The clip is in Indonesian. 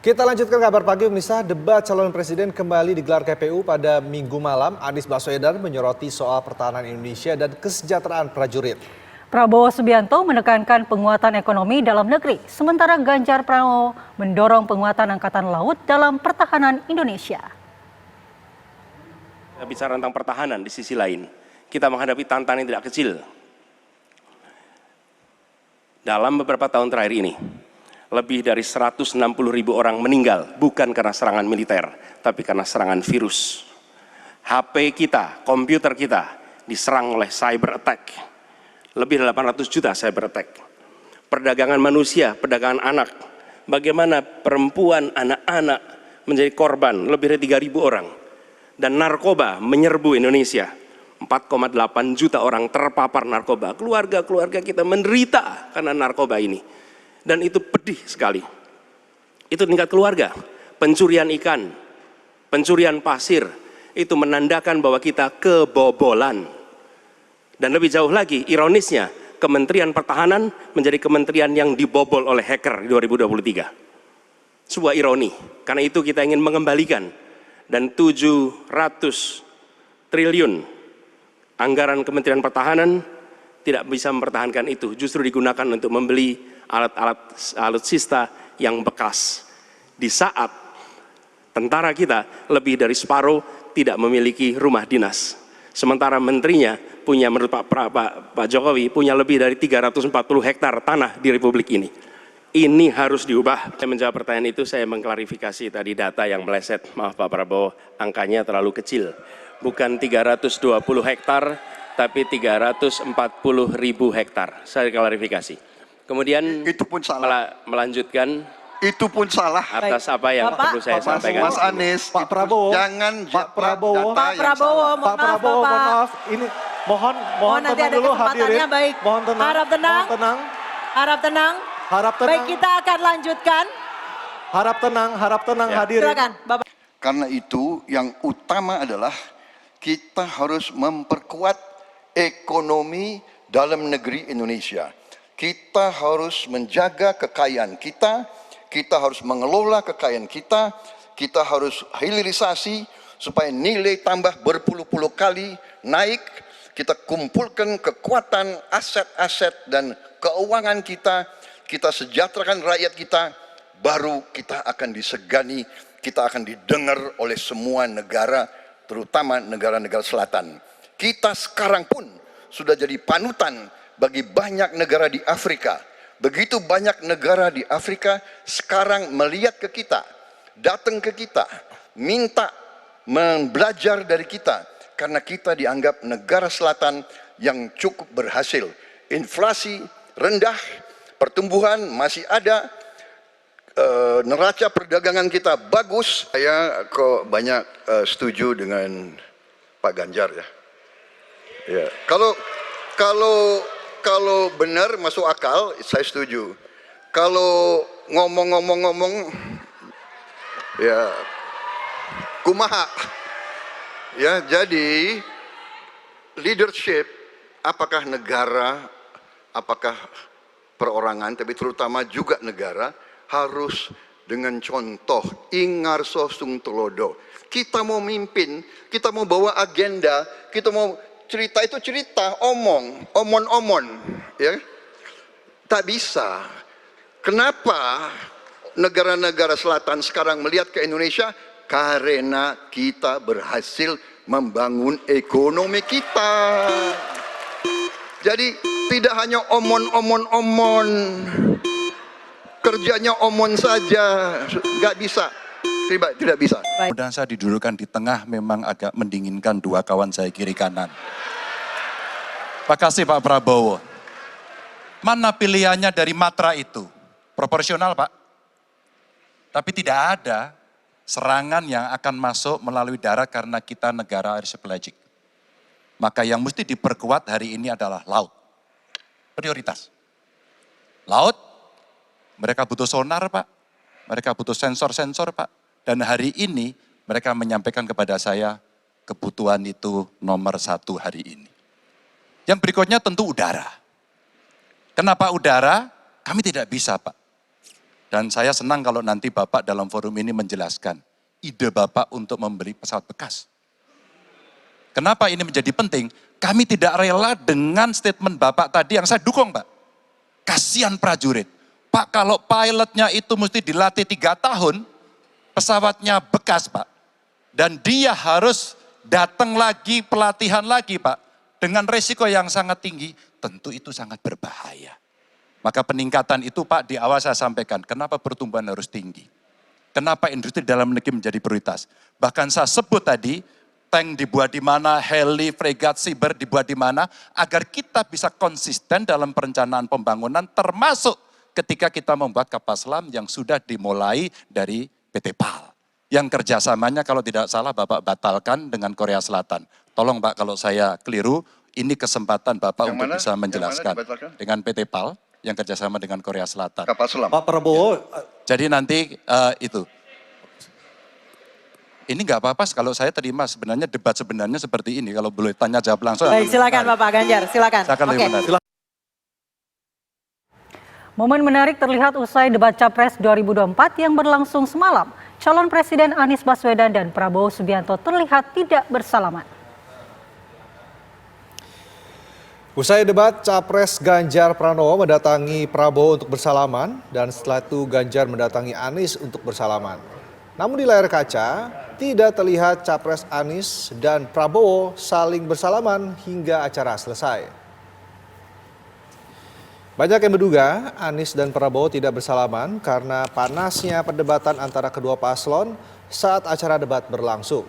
Kita lanjutkan kabar pagi pemirsa. Debat calon presiden kembali digelar KPU pada Minggu malam. Anies Baswedan menyoroti soal pertahanan Indonesia dan kesejahteraan prajurit. Prabowo Subianto menekankan penguatan ekonomi dalam negeri, sementara Ganjar Pranowo mendorong penguatan angkatan laut dalam pertahanan Indonesia. Bicara tentang pertahanan di sisi lain, kita menghadapi tantangan yang tidak kecil. Dalam beberapa tahun terakhir ini, lebih dari 160.000 orang meninggal bukan karena serangan militer, tapi karena serangan virus. HP kita, komputer kita diserang oleh cyber attack. Lebih dari 800 juta cyber attack. Perdagangan manusia, perdagangan anak. Bagaimana perempuan, anak-anak menjadi korban, lebih dari 3.000 orang. Dan narkoba menyerbu Indonesia. 4,8 juta orang terpapar narkoba. Keluarga-keluarga kita menderita karena narkoba ini. Dan itu pedih sekali. Itu tingkat keluarga. Pencurian ikan, pencurian pasir, itu menandakan bahwa kita kebobolan. Dan lebih jauh lagi, ironisnya, Kementerian Pertahanan menjadi kementerian yang dibobol oleh hacker di 2023. Sebuah ironi, karena itu kita ingin mengembalikan. Dan 700 triliun anggaran Kementerian Pertahanan tidak bisa mempertahankan itu, justru digunakan untuk membeli alat-alat alutsista yang bekas. Di saat tentara kita lebih dari separuh tidak memiliki rumah dinas. Sementara menterinya punya, menurut Pak Jokowi, punya lebih dari 340 hektar tanah di Republik ini. Ini harus diubah. Saya menjawab pertanyaan itu, saya mengklarifikasi tadi data yang meleset. Maaf Pak Prabowo, angkanya terlalu kecil. Bukan 320 hektar, tapi 340.000 hektar. Saya klarifikasi. Kemudian itu pun salah. Melanjutkan. Itu pun salah. Atas apa yang perlu saya sampaikan. Mas Anies, Pak Prabowo, jangan Pak Prabowo, data yang salah. Pak Prabowo, mohon maaf. Ini mohon nanti tenang ada dulu kesempatannya, hadirin. baik. Mohon tenang. Harap tenang. Mohon tenang. Harap tenang. Harap tenang. Baik, kita akan lanjutkan. Harap tenang Ya. hadirin. Silakan, Bapak. Karena itu yang utama adalah kita harus memperkuat ekonomi dalam negeri Indonesia. Kita harus menjaga kekayaan kita harus mengelola kekayaan kita harus hilirisasi supaya nilai tambah berpuluh-puluh kali naik. Kita kumpulkan kekuatan aset-aset dan keuangan kita sejahterakan rakyat kita, baru kita akan disegani, kita akan didengar oleh semua negara, terutama negara-negara selatan. Kita sekarang pun sudah jadi panutan bagi banyak negara di Afrika. Begitu banyak negara di Afrika sekarang melihat ke kita, datang ke kita, minta belajar dari kita, karena kita dianggap negara selatan yang cukup berhasil. Inflasi rendah, pertumbuhan masih ada, neraca perdagangan kita bagus. Saya kok banyak setuju dengan Pak Ganjar ya. Ya, kalau benar masuk akal, saya setuju. Kalau ngomong-ngomong, ya kumaha. Ya, jadi leadership, apakah negara, apakah perorangan, tapi terutama juga negara, harus dengan contoh, ingarso sung tulodo. Kita mau mimpin, kita mau bawa agenda, kita mau cerita itu cerita, omon, ya, tak bisa. Kenapa negara-negara selatan sekarang melihat ke Indonesia? Karena kita berhasil membangun ekonomi kita. Jadi tidak hanya omon, kerjanya omon saja, nggak bisa, tidak bisa. Mudah saya didudukan di tengah memang agak mendinginkan dua kawan saya kiri kanan. Makasih Pak Prabowo. Mana pilihannya dari Matra itu? Proporsional Pak. Tapi tidak ada serangan yang akan masuk melalui darat karena kita negara archipelagic. Maka yang mesti diperkuat hari ini adalah laut. Prioritas. Laut, mereka butuh sonar Pak. Mereka butuh sensor-sensor Pak. Dan hari ini mereka menyampaikan kepada saya kebutuhan itu nomor 1 hari ini. Yang berikutnya tentu udara. Kenapa udara? Kami tidak bisa Pak. Dan saya senang kalau nanti Bapak dalam forum ini menjelaskan ide Bapak untuk membeli pesawat bekas. Kenapa ini menjadi penting? Kami tidak rela dengan statement Bapak tadi yang saya dukung, Pak. Kasihan prajurit. Pak, kalau pilotnya itu mesti dilatih 3 tahun, pesawatnya bekas, Pak. Dan dia harus datang lagi, pelatihan lagi, Pak. Dengan resiko yang sangat tinggi, tentu itu sangat berbahaya. Maka peningkatan itu, Pak, di awal saya sampaikan, kenapa pertumbuhan harus tinggi? Kenapa industri dalam negeri menjadi prioritas? Bahkan saya sebut tadi, tank dibuat di mana, heli, fregat, cyber dibuat di mana, agar kita bisa konsisten dalam perencanaan pembangunan, termasuk ketika kita membuat kapal selam yang sudah dimulai dari PT PAL. Yang kerjasamanya kalau tidak salah Bapak batalkan dengan Korea Selatan. Tolong Pak kalau saya keliru, ini kesempatan Bapak untuk bisa menjelaskan. Dengan PT PAL yang kerjasama dengan Korea Selatan. Kapal selam. Pak Prabowo, Jadi nanti itu. Ini nggak apa-apa kalau saya terima sebenarnya debat sebenarnya seperti ini. Kalau boleh tanya jawab langsung. Baik, silakan Bapak Ganjar, silakan. Silakan lebih benar. Momen menarik terlihat usai debat Capres 2024 yang berlangsung semalam. Calon Presiden Anies Baswedan dan Prabowo Subianto terlihat tidak bersalaman. usai debat, Capres Ganjar Pranowo mendatangi Prabowo untuk bersalaman dan setelah itu Ganjar mendatangi Anies untuk bersalaman. Namun di layar kaca, tidak terlihat Capres Anies dan Prabowo saling bersalaman hingga acara selesai. Banyak yang menduga Anies dan Prabowo tidak bersalaman karena panasnya perdebatan antara kedua paslon saat acara debat berlangsung.